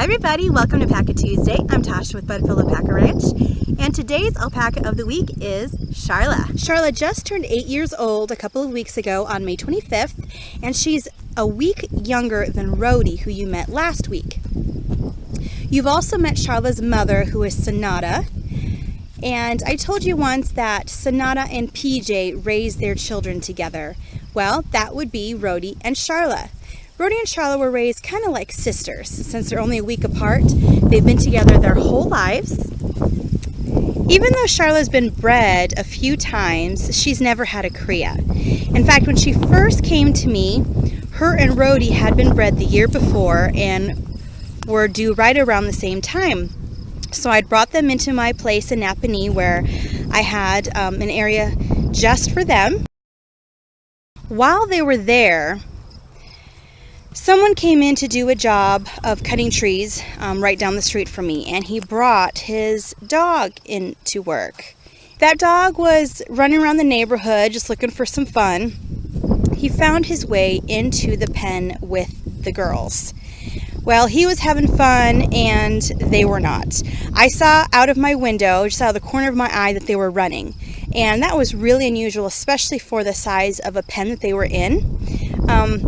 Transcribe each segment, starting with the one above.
Hi everybody, welcome to Paca Tuesday. I'm Tasha with Butterfield Alpaca Ranch, and today's alpaca of the week is Charla. Charla just turned 8 years old a couple of weeks ago on May 25th, and she's a week younger than Rhodey, who you met last week. You've also met Charla's mother, who is Sonata, and I told you once that Sonata and PJ raised their children together. Well, that would be Rhodey and Charla. Rhodey and Charla were raised kind of like sisters. Since they're only a week apart, they've been together their whole lives. Even though Charla's been bred a few times, she's never had a cria. In fact, when she first came to me, her and Rhodey had been bred the year before and were due right around the same time. So I'd brought them into my place in Napanee where I had an area just for them. While they were there, someone came in to do a job of cutting trees right down the street from me, and he brought his dog in to work. That dog was running around the neighborhood just looking for some fun. He found his way into the pen with the girls. Well, he was having fun and they were not. I saw out of my window, just out of the corner of my eye, that they were running. And that was really unusual, especially for the size of a pen that they were in.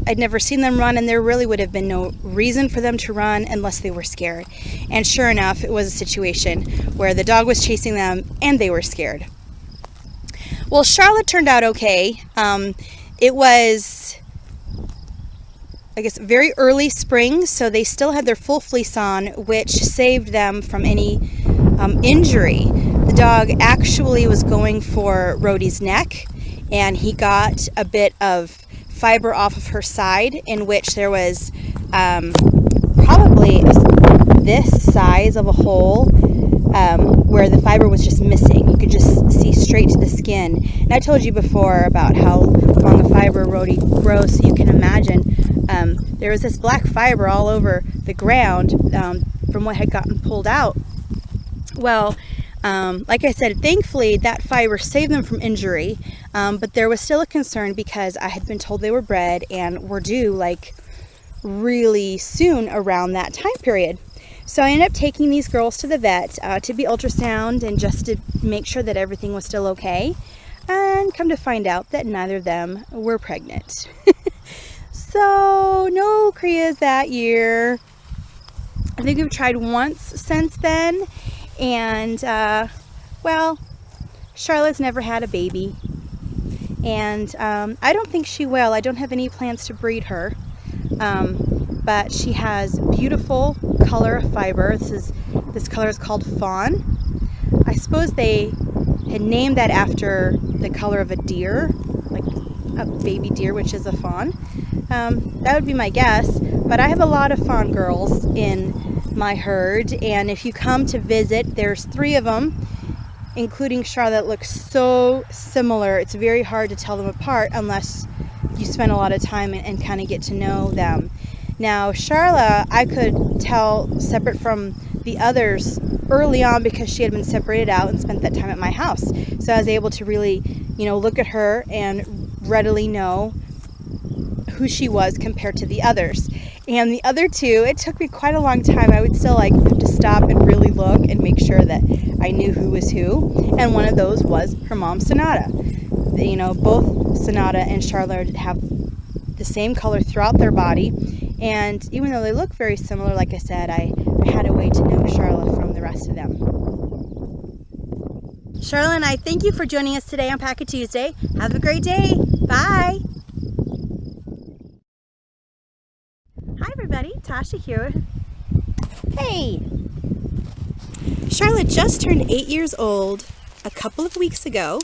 I'd never seen them run, and there really would have been no reason for them to run unless they were scared. And sure enough, it was a situation where the dog was chasing them and they were scared. Well, Charlotte turned out okay. It was, I guess, very early spring, so they still had their full fleece on, which saved them from any injury. The dog actually was going for Rhodey's neck, and he got a bit of fiber off of her side, in which there was probably this size of a hole where the fiber was just missing. You could just see straight to the skin. And I told you before about how long a fiber Rhodey grows, so you can imagine there was this black fiber all over the ground from what had gotten pulled out. Well, like I said, thankfully that fiber saved them from injury, but there was still a concern because I had been told they were bred and were due like really soon around that time period. So I ended up taking these girls to the vet to be ultrasound and just to make sure that everything was still okay, and come to find out that neither of them were pregnant. So no crias that year. I think we've tried once since then. And, well, Charlotte's never had a baby, and I don't think she will. I don't have any plans to breed her, but she has beautiful color of fiber. This color is called fawn. I suppose they had named that after the color of a deer, like a baby deer, which is a fawn. That would be my guess, but I have a lot of fawn girls in my herd, and if you come to visit, there's 3 of them, including Charlotte, that looks so similar. It's very hard to tell them apart unless you spend a lot of time and kind of get to know them. Now, Charla, I could tell separate from the others early on because she had been separated out and spent that time at my house. So I was able to really, look at her and readily know who she was compared to the others. And the other 2, it took me quite a long time. I would still have to stop and really look and make sure that I knew who was who. And one of those was her mom, Sonata. Both Sonata and Charlotte have the same color throughout their body. And even though they look very similar, like I said, I had a way to know Charlotte from the rest of them. Charla and I thank you for joining us today on Paca Tuesday. Have a great day. Bye. Hi everybody, Tasha here. Hey! Charlotte just turned 8 years old a couple of weeks ago,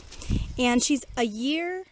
and she's a year